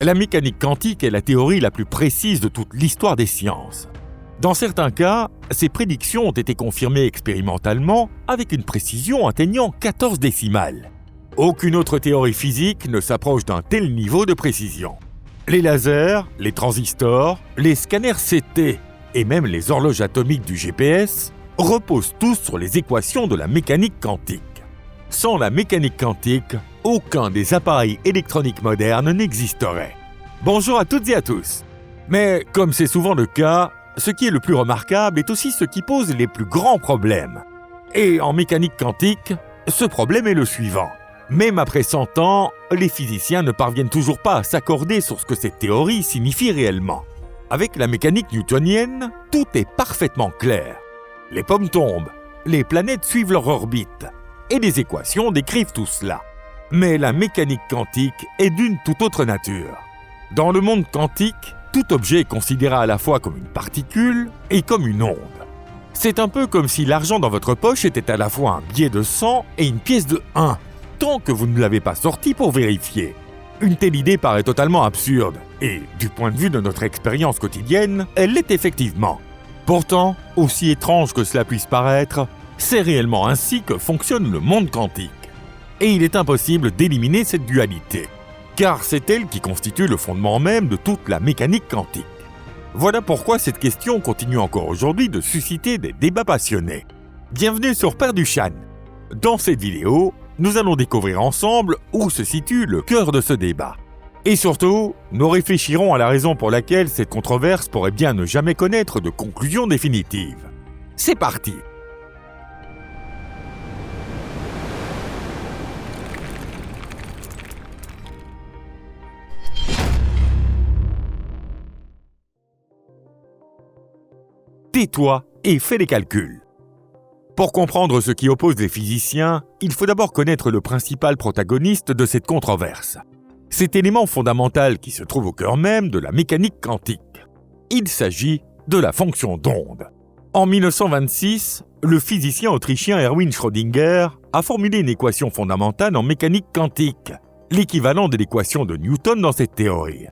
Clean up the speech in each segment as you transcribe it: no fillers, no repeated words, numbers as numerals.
La mécanique quantique est la théorie la plus précise de toute l'histoire des sciences. Dans certains cas, ces prédictions ont été confirmées expérimentalement avec une précision atteignant 14 décimales. Aucune autre théorie physique ne s'approche d'un tel niveau de précision. Les lasers, les transistors, les scanners CT et même les horloges atomiques du GPS reposent tous sur les équations de la mécanique quantique. Sans la mécanique quantique, aucun des appareils électroniques modernes n'existerait. Bonjour à toutes et à tous. Mais comme c'est souvent le cas, ce qui est le plus remarquable est aussi ce qui pose les plus grands problèmes. Et en mécanique quantique, ce problème est le suivant. Même après 100 ans, les physiciens ne parviennent toujours pas à s'accorder sur ce que cette théorie signifie réellement. Avec la mécanique newtonienne, tout est parfaitement clair. Les pommes tombent, les planètes suivent leur orbite, et les équations décrivent tout cela. Mais la mécanique quantique est d'une toute autre nature. Dans le monde quantique, tout objet est considéré à la fois comme une particule et comme une onde. C'est un peu comme si l'argent dans votre poche était à la fois un billet de 100 et une pièce de 1, tant que vous ne l'avez pas sorti pour vérifier. Une telle idée paraît totalement absurde, et du point de vue de notre expérience quotidienne, elle l'est effectivement. Pourtant, aussi étrange que cela puisse paraître, c'est réellement ainsi que fonctionne le monde quantique. Et il est impossible d'éliminer cette dualité, car c'est elle qui constitue le fondement même de toute la mécanique quantique. Voilà pourquoi cette question continue encore aujourd'hui de susciter des débats passionnés. Bienvenue sur Perduchan. Dans cette vidéo, nous allons découvrir ensemble où se situe le cœur de ce débat. Et surtout, nous réfléchirons à la raison pour laquelle cette controverse pourrait bien ne jamais connaître de conclusion définitive. C'est parti! Tais-toi et fais les calculs. Pour comprendre ce qui oppose les physiciens, il faut d'abord connaître le principal protagoniste de cette controverse. Cet élément fondamental qui se trouve au cœur même de la mécanique quantique. Il s'agit de la fonction d'onde. En 1926, le physicien autrichien Erwin Schrödinger a formulé une équation fondamentale en mécanique quantique, l'équivalent de l'équation de Newton dans cette théorie.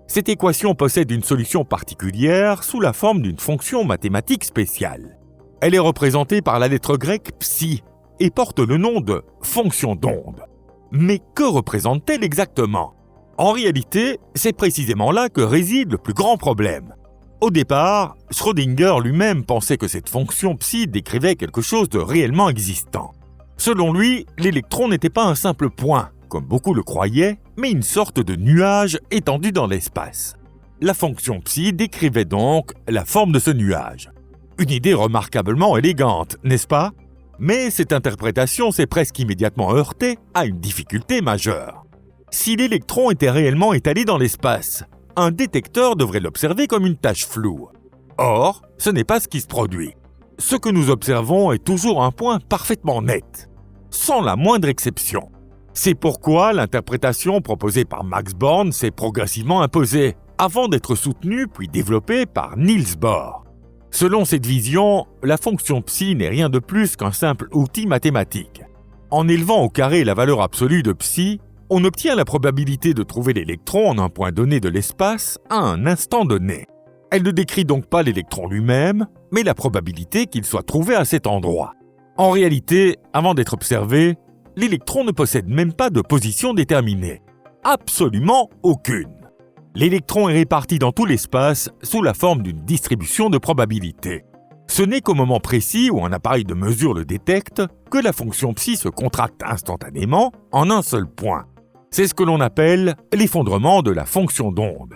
Cette équation possède une solution particulière sous la forme d'une fonction mathématique spéciale. Elle est représentée par la lettre grecque psi et porte le nom de fonction d'onde. Mais que représente-t-elle exactement? En réalité, c'est précisément là que réside le plus grand problème. Au départ, Schrödinger lui-même pensait que cette fonction psi décrivait quelque chose de réellement existant. Selon lui, l'électron n'était pas un simple point, comme beaucoup le croyaient, mais une sorte de nuage étendu dans l'espace. La fonction psi décrivait donc la forme de ce nuage. Une idée remarquablement élégante, n'est-ce pas? Mais cette interprétation s'est presque immédiatement heurtée à une difficulté majeure. Si l'électron était réellement étalé dans l'espace, un détecteur devrait l'observer comme une tache floue. Or, ce n'est pas ce qui se produit. Ce que nous observons est toujours un point parfaitement net, sans la moindre exception. C'est pourquoi l'interprétation proposée par Max Born s'est progressivement imposée, avant d'être soutenue puis développée par Niels Bohr. Selon cette vision, la fonction psi n'est rien de plus qu'un simple outil mathématique. En élevant au carré la valeur absolue de psi, on obtient la probabilité de trouver l'électron en un point donné de l'espace à un instant donné. Elle ne décrit donc pas l'électron lui-même, mais la probabilité qu'il soit trouvé à cet endroit. En réalité, avant d'être observé, l'électron ne possède même pas de position déterminée. Absolument aucune. L'électron est réparti dans tout l'espace sous la forme d'une distribution de probabilités. Ce n'est qu'au moment précis où un appareil de mesure le détecte que la fonction psi se contracte instantanément en un seul point. C'est ce que l'on appelle l'effondrement de la fonction d'onde.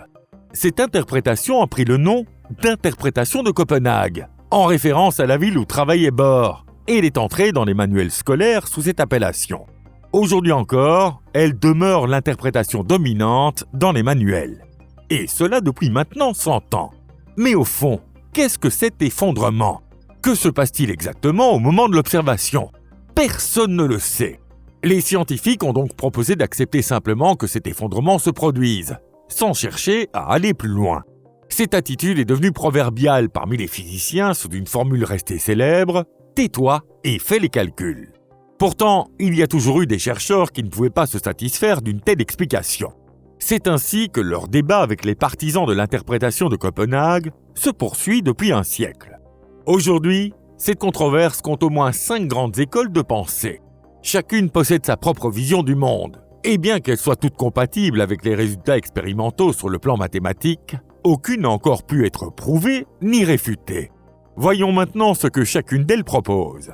Cette interprétation a pris le nom d'interprétation de Copenhague, en référence à la ville où travaillait Bohr, et elle est entrée dans les manuels scolaires sous cette appellation. Aujourd'hui encore, elle demeure l'interprétation dominante dans les manuels. Et cela depuis maintenant 100 ans. Mais au fond, qu'est-ce que cet effondrement? Que se passe-t-il exactement au moment de l'observation? Personne ne le sait. Les scientifiques ont donc proposé d'accepter simplement que cet effondrement se produise, sans chercher à aller plus loin. Cette attitude est devenue proverbiale parmi les physiciens sous une formule restée célèbre « tais-toi et fais les calculs ». Pourtant, il y a toujours eu des chercheurs qui ne pouvaient pas se satisfaire d'une telle explication. C'est ainsi que leur débat avec les partisans de l'interprétation de Copenhague se poursuit depuis un siècle. Aujourd'hui, cette controverse compte au moins 5 grandes écoles de pensée. Chacune possède sa propre vision du monde, et bien qu'elles soient toutes compatibles avec les résultats expérimentaux sur le plan mathématique, aucune n'a encore pu être prouvée ni réfutée. Voyons maintenant ce que chacune d'elles propose.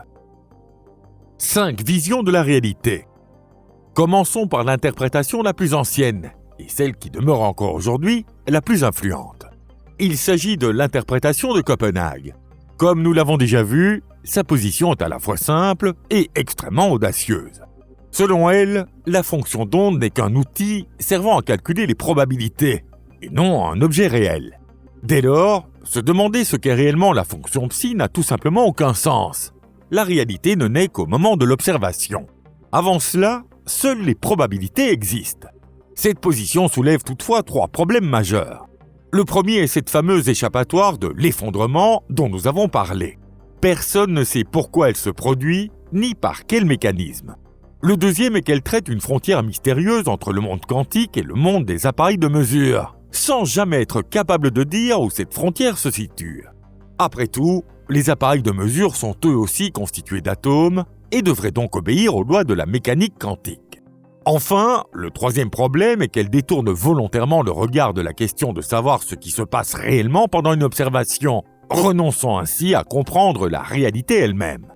5 visions de la réalité. Commençons par l'interprétation la plus ancienne, et celle qui demeure encore aujourd'hui la plus influente. Il s'agit de l'interprétation de Copenhague. Comme nous l'avons déjà vu, sa position est à la fois simple et extrêmement audacieuse. Selon elle, la fonction d'onde n'est qu'un outil servant à calculer les probabilités, et non un objet réel. Dès lors, se demander ce qu'est réellement la fonction psi n'a tout simplement aucun sens. La réalité ne naît qu'au moment de l'observation. Avant cela, seules les probabilités existent. Cette position soulève toutefois 3 problèmes majeurs. Le premier est cette fameuse échappatoire de l'effondrement dont nous avons parlé. Personne ne sait pourquoi elle se produit, ni par quel mécanisme. Le deuxième est qu'elle traite une frontière mystérieuse entre le monde quantique et le monde des appareils de mesure, sans jamais être capable de dire où cette frontière se situe. Après tout, les appareils de mesure sont eux aussi constitués d'atomes et devraient donc obéir aux lois de la mécanique quantique. Enfin, le troisième problème est qu'elle détourne volontairement le regard de la question de savoir ce qui se passe réellement pendant une observation, renonçant ainsi à comprendre la réalité elle-même.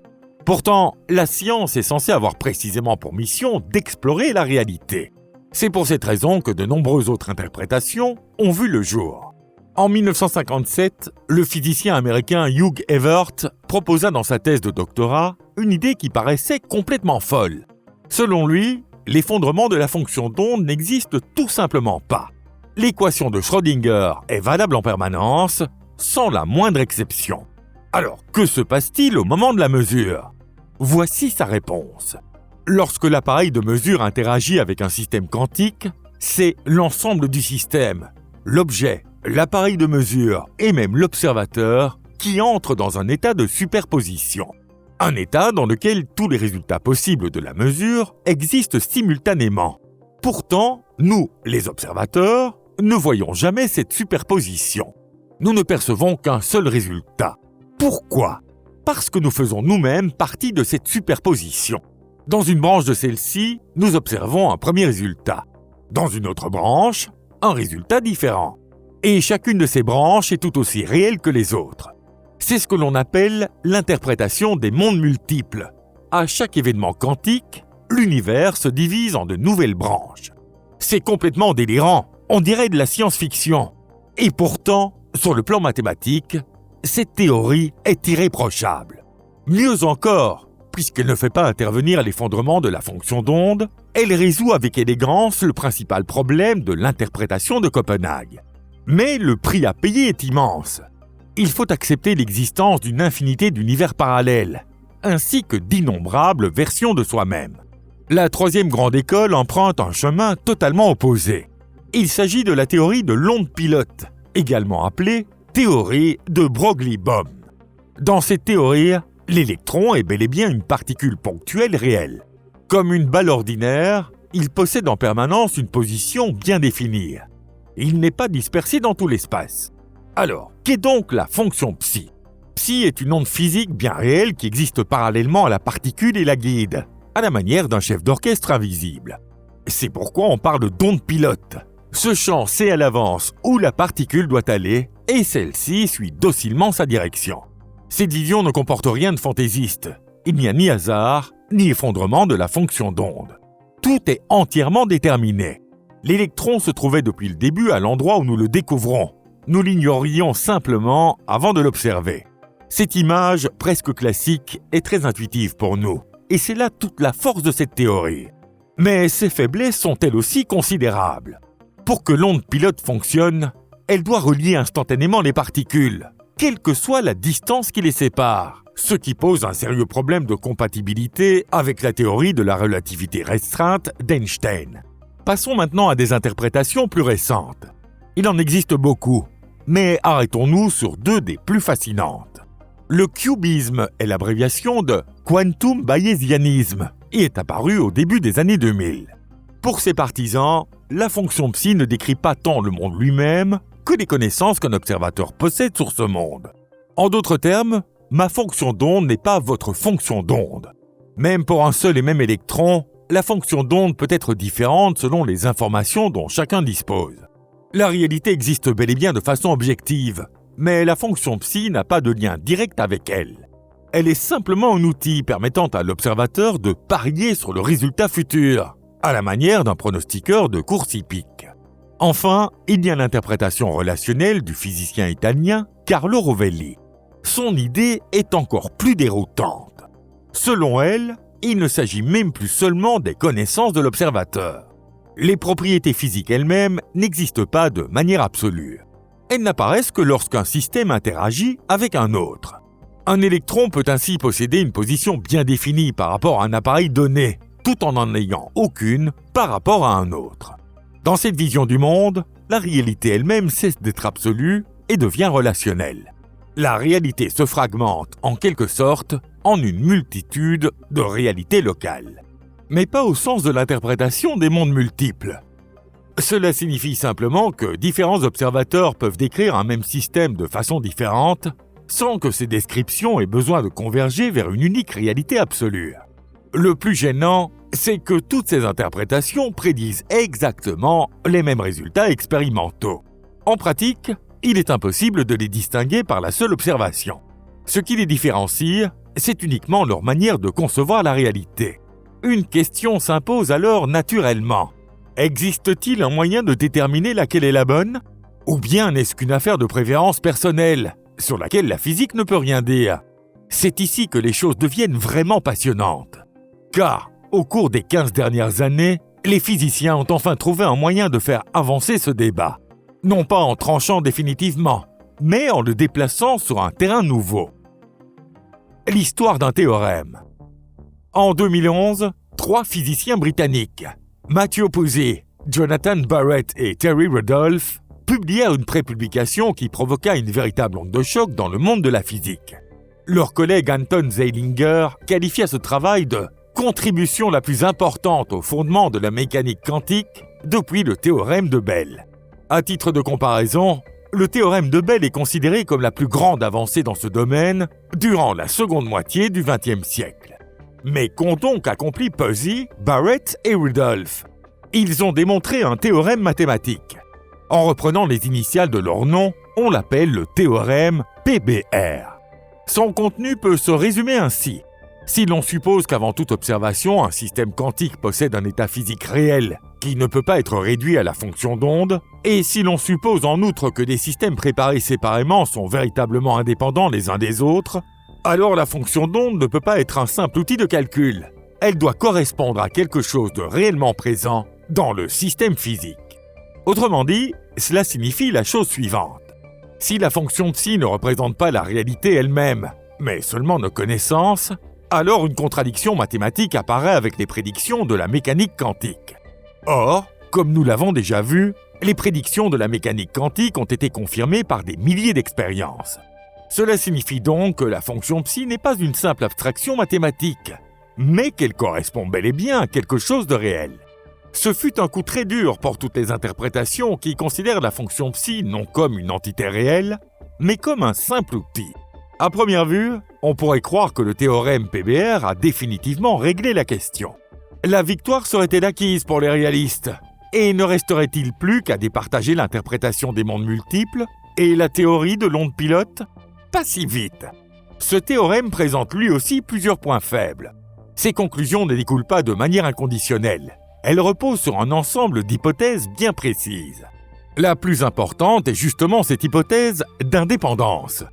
Pourtant, la science est censée avoir précisément pour mission d'explorer la réalité. C'est pour cette raison que de nombreuses autres interprétations ont vu le jour. En 1957, le physicien américain Hugh Everett proposa dans sa thèse de doctorat une idée qui paraissait complètement folle. Selon lui, l'effondrement de la fonction d'onde n'existe tout simplement pas. L'équation de Schrödinger est valable en permanence, sans la moindre exception. Alors, que se passe-t-il au moment de la mesure ? Voici sa réponse. Lorsque l'appareil de mesure interagit avec un système quantique, c'est l'ensemble du système, l'objet, l'appareil de mesure et même l'observateur qui entrent dans un état de superposition. Un état dans lequel tous les résultats possibles de la mesure existent simultanément. Pourtant, nous, les observateurs, ne voyons jamais cette superposition. Nous ne percevons qu'un seul résultat. Pourquoi ? Parce que nous faisons nous-mêmes partie de cette superposition. Dans une branche de celle-ci, nous observons un premier résultat. Dans une autre branche, un résultat différent. Et chacune de ces branches est tout aussi réelle que les autres. C'est ce que l'on appelle l'interprétation des mondes multiples. À chaque événement quantique, l'univers se divise en de nouvelles branches. C'est complètement délirant, on dirait de la science-fiction. Et pourtant, sur le plan mathématique, cette théorie est irréprochable. Mieux encore, puisqu'elle ne fait pas intervenir l'effondrement de la fonction d'onde, elle résout avec élégance le principal problème de l'interprétation de Copenhague. Mais le prix à payer est immense. Il faut accepter l'existence d'une infinité d'univers parallèles, ainsi que d'innombrables versions de soi-même. La troisième grande école emprunte un chemin totalement opposé. Il s'agit de la théorie de l'onde pilote, également appelée théorie de Broglie-Bohm. Dans cette théorie, l'électron est bel et bien une particule ponctuelle réelle. Comme une balle ordinaire, il possède en permanence une position bien définie. Il n'est pas dispersé dans tout l'espace. Alors, qu'est donc la fonction psi ? Psi est une onde physique bien réelle qui existe parallèlement à la particule et la guide, à la manière d'un chef d'orchestre invisible. C'est pourquoi on parle d'onde pilote. Ce champ sait à l'avance où la particule doit aller et celle-ci suit docilement sa direction. Cette vision ne comporte rien de fantaisiste. Il n'y a ni hasard, ni effondrement de la fonction d'onde. Tout est entièrement déterminé. L'électron se trouvait depuis le début à l'endroit où nous le découvrons. Nous l'ignorions simplement avant de l'observer. Cette image presque classique est très intuitive pour nous, et c'est là toute la force de cette théorie. Mais ses faiblesses sont elles aussi considérables. Pour que l'onde pilote fonctionne, elle doit relier instantanément les particules, quelle que soit la distance qui les sépare, ce qui pose un sérieux problème de compatibilité avec la théorie de la relativité restreinte d'Einstein. Passons maintenant à des interprétations plus récentes. Il en existe beaucoup, mais arrêtons-nous sur 2 des plus fascinantes. Le cubisme est l'abréviation de quantum bayésianisme et est apparu au début des années 2000. Pour ses partisans, la fonction psi ne décrit pas tant le monde lui-même que les connaissances qu'un observateur possède sur ce monde. En d'autres termes, ma fonction d'onde n'est pas votre fonction d'onde. Même pour un seul et même électron, la fonction d'onde peut être différente selon les informations dont chacun dispose. La réalité existe bel et bien de façon objective, mais la fonction psi n'a pas de lien direct avec elle. Elle est simplement un outil permettant à l'observateur de parier sur le résultat futur, à la manière d'un pronostiqueur de course hippique. Enfin, il y a l'interprétation relationnelle du physicien italien Carlo Rovelli. Son idée est encore plus déroutante. Selon elle, il ne s'agit même plus seulement des connaissances de l'observateur. Les propriétés physiques elles-mêmes n'existent pas de manière absolue. Elles n'apparaissent que lorsqu'un système interagit avec un autre. Un électron peut ainsi posséder une position bien définie par rapport à un appareil donné, tout en n'en ayant aucune par rapport à un autre. Dans cette vision du monde, la réalité elle-même cesse d'être absolue et devient relationnelle. La réalité se fragmente en quelque sorte en une multitude de réalités locales. Mais pas au sens de l'interprétation des mondes multiples. Cela signifie simplement que différents observateurs peuvent décrire un même système de façon différente, sans que ces descriptions aient besoin de converger vers une unique réalité absolue. Le plus gênant, c'est que toutes ces interprétations prédisent exactement les mêmes résultats expérimentaux. En pratique, il est impossible de les distinguer par la seule observation. Ce qui les différencie, c'est uniquement leur manière de concevoir la réalité. Une question s'impose alors naturellement. Existe-t-il un moyen de déterminer laquelle est la bonne? Ou bien n'est-ce qu'une affaire de préférence personnelle, sur laquelle la physique ne peut rien dire? C'est ici que les choses deviennent vraiment passionnantes. Car, au cours des 15 dernières années, les physiciens ont enfin trouvé un moyen de faire avancer ce débat. Non pas en tranchant définitivement, mais en le déplaçant sur un terrain nouveau. L'histoire d'un théorème. En 2011, 3 physiciens britanniques, Matthew Pusey, Jonathan Barrett et Terry Rudolph, publièrent une prépublication qui provoqua une véritable onde de choc dans le monde de la physique. Leur collègue Anton Zeilinger qualifia ce travail de « contribution la plus importante au fondement de la mécanique quantique depuis le théorème de Bell ». À titre de comparaison, le théorème de Bell est considéré comme la plus grande avancée dans ce domaine durant la seconde moitié du XXe siècle. Mais qu'ont donc accompli Pusey, Barrett et Rudolph? Ils ont démontré un théorème mathématique. En reprenant les initiales de leur nom, on l'appelle le théorème PBR. Son contenu peut se résumer ainsi. Si l'on suppose qu'avant toute observation, un système quantique possède un état physique réel qui ne peut pas être réduit à la fonction d'onde, et si l'on suppose en outre que des systèmes préparés séparément sont véritablement indépendants les uns des autres, alors la fonction d'onde ne peut pas être un simple outil de calcul. Elle doit correspondre à quelque chose de réellement présent dans le système physique. Autrement dit, cela signifie la chose suivante. Si la fonction psi ne représente pas la réalité elle-même, mais seulement nos connaissances, alors une contradiction mathématique apparaît avec les prédictions de la mécanique quantique. Or, comme nous l'avons déjà vu, les prédictions de la mécanique quantique ont été confirmées par des milliers d'expériences. Cela signifie donc que la fonction psi n'est pas une simple abstraction mathématique, mais qu'elle correspond bel et bien à quelque chose de réel. Ce fut un coup très dur pour toutes les interprétations qui considèrent la fonction psi non comme une entité réelle, mais comme un simple outil. À première vue, on pourrait croire que le théorème PBR a définitivement réglé la question. La victoire serait-elle acquise pour les réalistes? Et ne resterait-il plus qu'à départager l'interprétation des mondes multiples et la théorie de l'onde pilote? Pas si vite. Ce théorème présente lui aussi plusieurs points faibles. Ses conclusions ne découlent pas de manière inconditionnelle. Elles reposent sur un ensemble d'hypothèses bien précises. La plus importante est justement cette hypothèse d'indépendance.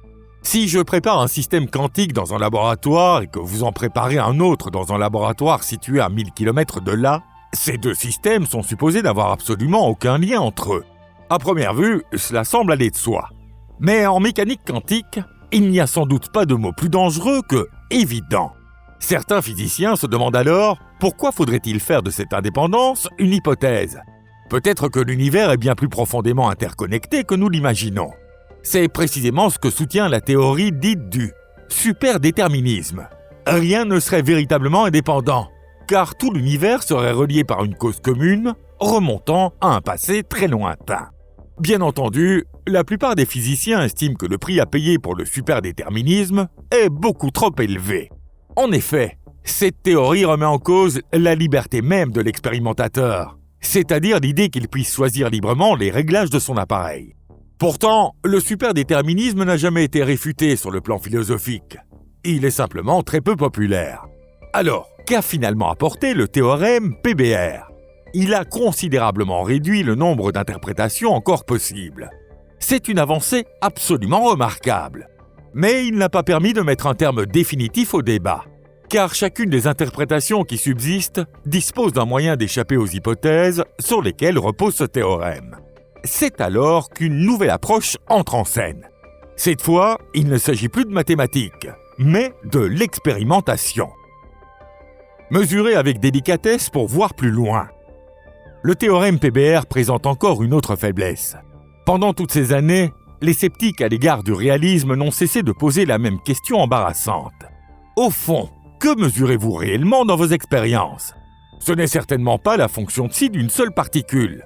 Si je prépare un système quantique dans un laboratoire et que vous en préparez un autre dans un laboratoire situé à 1000 km de là, ces deux systèmes sont supposés n'avoir absolument aucun lien entre eux. À première vue, cela semble aller de soi. Mais en mécanique quantique, il n'y a sans doute pas de mot plus dangereux que « évident ». Certains physiciens se demandent alors pourquoi faudrait-il faire de cette indépendance une hypothèse. Peut-être que l'univers est bien plus profondément interconnecté que nous l'imaginons. C'est précisément ce que soutient la théorie dite du superdéterminisme. Rien ne serait véritablement indépendant. car tout l'univers serait relié par une cause commune, remontant à un passé très lointain. Bien entendu, la plupart des physiciens estiment que le prix à payer pour le superdéterminisme est beaucoup trop élevé. En effet, cette théorie remet en cause la liberté même de l'expérimentateur, c'est-à-dire l'idée qu'il puisse choisir librement les réglages de son appareil. Pourtant, le superdéterminisme n'a jamais été réfuté sur le plan philosophique. Il est simplement très peu populaire. Alors, qu'a finalement apporté le théorème PBR ? Il a considérablement réduit le nombre d'interprétations encore possibles. C'est une avancée absolument remarquable. Mais il n'a pas permis de mettre un terme définitif au débat, car chacune des interprétations qui subsistent dispose d'un moyen d'échapper aux hypothèses sur lesquelles repose ce théorème. C'est alors qu'une nouvelle approche entre en scène. Cette fois, il ne s'agit plus de mathématiques, mais de l'expérimentation. Mesurer avec délicatesse pour voir plus loin. Le théorème PBR présente encore une autre faiblesse. Pendant toutes ces années, les sceptiques à l'égard du réalisme n'ont cessé de poser la même question embarrassante. Au fond, que mesurez-vous réellement dans vos expériences ? Ce n'est certainement pas la fonction psi d'une seule particule.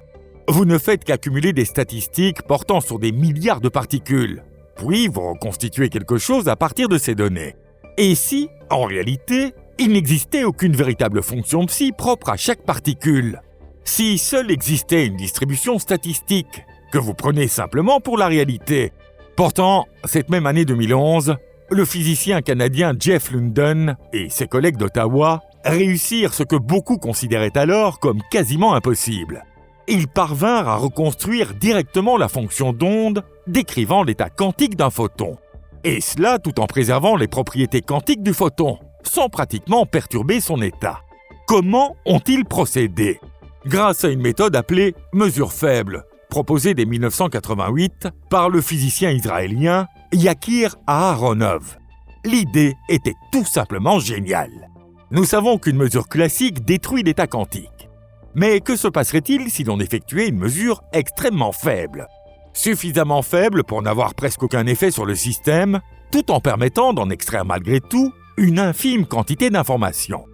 Vous ne faites qu'accumuler des statistiques portant sur des milliards de particules, puis vous reconstituez quelque chose à partir de ces données. Et si, en réalité, il n'existait aucune véritable fonction psi propre à chaque particule ? Si seule existait une distribution statistique, que vous prenez simplement pour la réalité. Pourtant, cette même année 2011, le physicien canadien Jeff London et ses collègues d'Ottawa réussirent ce que beaucoup considéraient alors comme quasiment impossible. Ils parvinrent à reconstruire directement la fonction d'onde décrivant l'état quantique d'un photon. Et cela tout en préservant les propriétés quantiques du photon, sans pratiquement perturber son état. Comment ont-ils procédé ? Grâce à une méthode appelée « mesure faible », proposée dès 1988 par le physicien israélien Yakir Aharonov. L'idée était tout simplement géniale. Nous savons qu'une mesure classique détruit l'état quantique. Mais que se passerait-il si l'on effectuait une mesure extrêmement faible ? Suffisamment faible pour n'avoir presque aucun effet sur le système, tout en permettant d'en extraire malgré tout une infime quantité d'informations.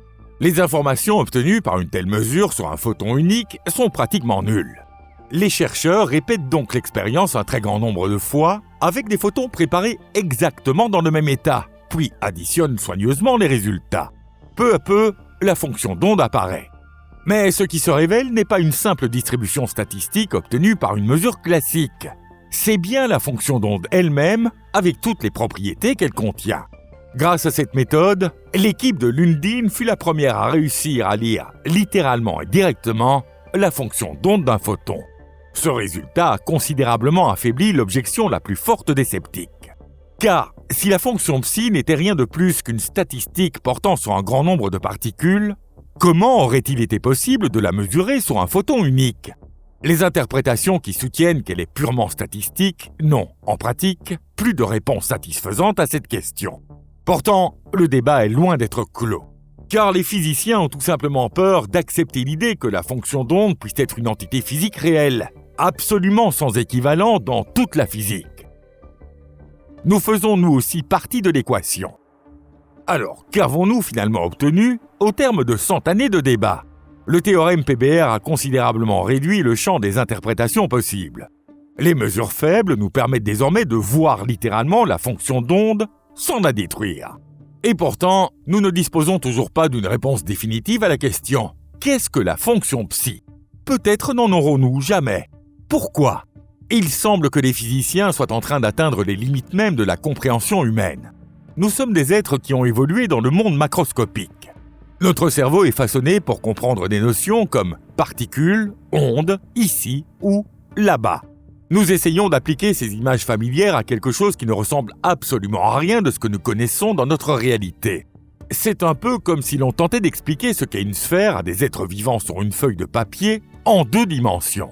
Les informations obtenues par une telle mesure sur un photon unique sont pratiquement nulles. Les chercheurs répètent donc l'expérience un très grand nombre de fois avec des photons préparés exactement dans le même état, puis additionnent soigneusement les résultats. Peu à peu, la fonction d'onde apparaît. Mais ce qui se révèle n'est pas une simple distribution statistique obtenue par une mesure classique. C'est bien la fonction d'onde elle-même avec toutes les propriétés qu'elle contient. Grâce à cette méthode, l'équipe de Lundin fut la première à réussir à lire littéralement et directement la fonction d'onde d'un photon. Ce résultat a considérablement affaibli l'objection la plus forte des sceptiques. Car si la fonction psi n'était rien de plus qu'une statistique portant sur un grand nombre de particules, comment aurait-il été possible de la mesurer sur un photon unique ? Les interprétations qui soutiennent qu'elle est purement statistique n'ont, en pratique, plus de réponse satisfaisante à cette question. Pourtant, le débat est loin d'être clos, car les physiciens ont tout simplement peur d'accepter l'idée que la fonction d'onde puisse être une entité physique réelle, absolument sans équivalent dans toute la physique. Nous faisons nous aussi partie de l'équation. Alors, qu'avons-nous finalement obtenu au terme de 100 années de débat ? Le théorème PBR a considérablement réduit le champ des interprétations possibles. Les mesures faibles nous permettent désormais de voir littéralement la fonction d'onde sans la détruire. Et pourtant, nous ne disposons toujours pas d'une réponse définitive à la question « Qu'est-ce que la fonction psi ?» Peut-être n'en aurons-nous jamais. Pourquoi ? Il semble que les physiciens soient en train d'atteindre les limites même de la compréhension humaine. Nous sommes des êtres qui ont évolué dans le monde macroscopique. Notre cerveau est façonné pour comprendre des notions comme particules, ondes, ici ou là-bas. Nous essayons d'appliquer ces images familières à quelque chose qui ne ressemble absolument à rien de ce que nous connaissons dans notre réalité. C'est un peu comme si l'on tentait d'expliquer ce qu'est une sphère à des êtres vivants sur une feuille de papier en 2 dimensions.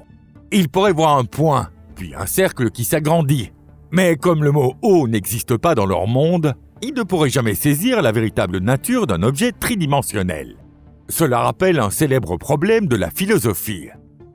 Ils pourraient voir un point, puis un cercle qui s'agrandit. Mais comme le mot « eau » n'existe pas dans leur monde, ils ne pourraient jamais saisir la véritable nature d'un objet tridimensionnel. Cela rappelle un célèbre problème de la philosophie.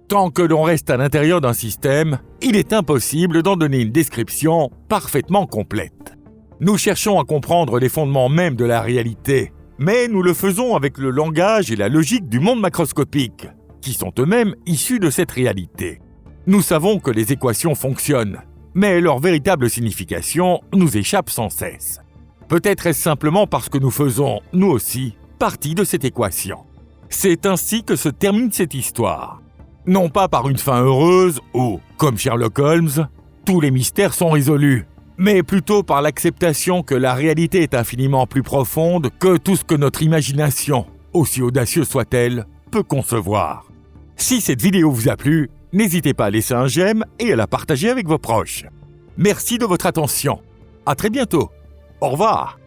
Tant que l'on reste à l'intérieur d'un système, il est impossible d'en donner une description parfaitement complète. Nous cherchons à comprendre les fondements même de la réalité, Mais nous le faisons avec le langage et la logique du monde macroscopique, qui sont eux-mêmes issus de cette réalité. Nous savons que les équations fonctionnent, mais leur véritable signification nous échappe sans cesse. Peut-être est-ce simplement parce que nous faisons, nous aussi, partie de cette équation. C'est ainsi que se termine cette histoire. Non pas par une fin heureuse ou, comme Sherlock Holmes, tous les mystères sont résolus, mais plutôt par l'acceptation que la réalité est infiniment plus profonde que tout ce que notre imagination, aussi audacieuse soit-elle, peut concevoir. Si cette vidéo vous a plu, n'hésitez pas à laisser un j'aime et à la partager avec vos proches. Merci de votre attention. À très bientôt. Au revoir.